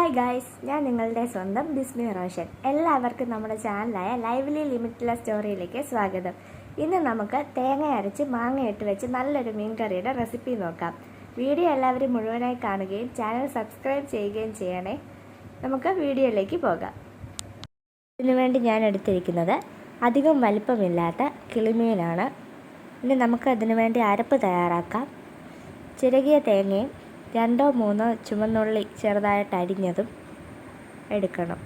Hi guys, ഞാൻ നിങ്ങളുടെ സ്വന്തം ബിസ്മി റോഷൻ. എല്ലാവർക്കും നമ്മുടെ ചാനലായ ലൈവ്ലി ലിമിറ്റ്ലെസ് സ്റ്റോറിയിലേക്ക് സ്വാഗതം. ഇന്ന് നമുക്ക് തേങ്ങ അരച്ച് മാങ്ങയിട്ട് വെച്ച് നല്ലൊരു മീൻ കറിയുടെ റെസിപ്പി നോക്കാം. വീഡിയോ എല്ലാവരും മുഴുവനായി കാണുകയും ചാനൽ സബ്സ്ക്രൈബ് ചെയ്യുകയും ചെയ്യണേ. നമുക്ക് വീഡിയോയിലേക്ക് പോകാം. ഇതിനുവേണ്ടി ഞാൻ എടുത്തിരിക്കുന്നത് അധികം വലിപ്പമില്ലാത്ത കിളിമീനാണ്. ഇനി നമുക്ക് അതിനു വേണ്ടി അരപ്പ് തയ്യാറാക്കാം. ചിരകിയ തേങ്ങയും 2-3 ചുവന്നുള്ളി ചെറുതായിട്ട് അരിഞ്ഞതും എടുക്കണം.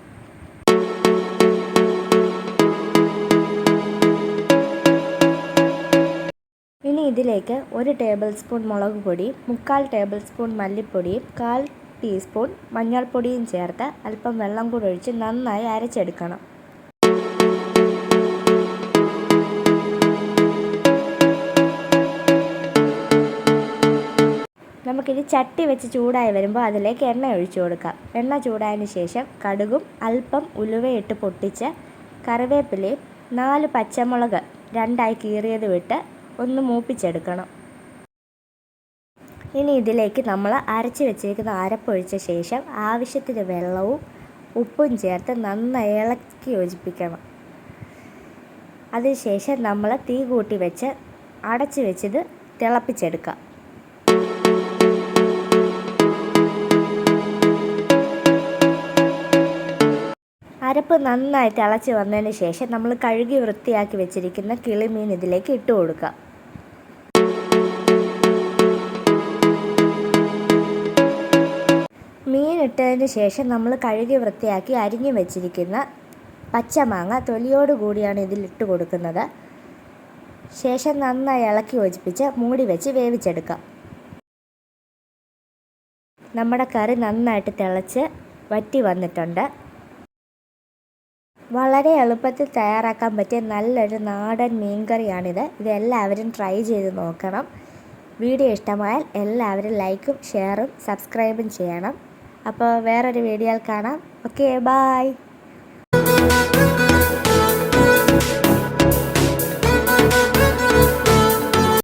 ഇനി ഇതിലേക്ക് 1 ടേബിൾ സ്പൂൺ മുളക് പൊടിയും 3/4 ടേബിൾ സ്പൂൺ മല്ലിപ്പൊടിയും 1/4 ടീസ്പൂൺ മഞ്ഞൾപ്പൊടിയും ചേർത്ത് അല്പം വെള്ളം കൂടി ഒഴിച്ച് നന്നായി അരച്ചെടുക്കണം. നമുക്കിത് ചട്ടി വെച്ച് ചൂടായി വരുമ്പോൾ അതിലേക്ക് എണ്ണ ഒഴിച്ചു കൊടുക്കാം. എണ്ണ ചൂടായതിന് ശേഷം കടുകും അല്പം ഉലുവയിട്ട് പൊട്ടിച്ച് കറിവേപ്പിലയും 4 പച്ചമുളക് 2ആയി കീറിയത് വിട്ട് ഒന്ന് മൂപ്പിച്ചെടുക്കണം. ഇനി ഇതിലേക്ക് നമ്മൾ അരച്ച് വെച്ചിരിക്കുന്ന അരപ്പൊഴിച്ച ശേഷം ആവശ്യത്തിന് വെള്ളവും ഉപ്പും ചേർത്ത് നന്നായി ഇളക്കി യോജിപ്പിക്കണം. അതിനുശേഷം നമ്മൾ തീ കൂട്ടി വെച്ച് അടച്ച് വെച്ചിത് തിളപ്പിച്ചെടുക്കാം. അരപ്പ് നന്നായി തിളച്ച് വന്നതിന് ശേഷം നമ്മൾ കഴുകി വൃത്തിയാക്കി വെച്ചിരിക്കുന്ന കിളിമീൻ ഇതിലേക്ക് ഇട്ട് കൊടുക്കാം. മീൻ ഇട്ടതിന് ശേഷം നമ്മൾ കഴുകി വൃത്തിയാക്കി അരിഞ്ഞു വെച്ചിരിക്കുന്ന പച്ചമാങ്ങ തൊലിയോട് കൂടിയാണ് ഇതിലിട്ട് കൊടുക്കുന്നത്. ശേഷം നന്നായി ഇളക്കി യോജിപ്പിച്ച് മൂടി വെച്ച് വേവിച്ചെടുക്കാം. നമ്മുടെ കറി നന്നായിട്ട് തിളച്ച് വറ്റി വന്നിട്ടുണ്ട്. വളരെ എളുപ്പത്തിൽ തയ്യാറാക്കാൻ പറ്റിയ നല്ലൊരു നാടൻ മീൻ കറിയാണിത്. ഇതെല്ലാവരും ട്രൈ ചെയ്ത് നോക്കണം. വീഡിയോ ഇഷ്ടമായാൽ എല്ലാവരും ലൈക്കും ഷെയറും സബ്സ്ക്രൈബും ചെയ്യണം. അപ്പോൾ വേറൊരു വീഡിയോയിൽ കാണാം. Okay, by.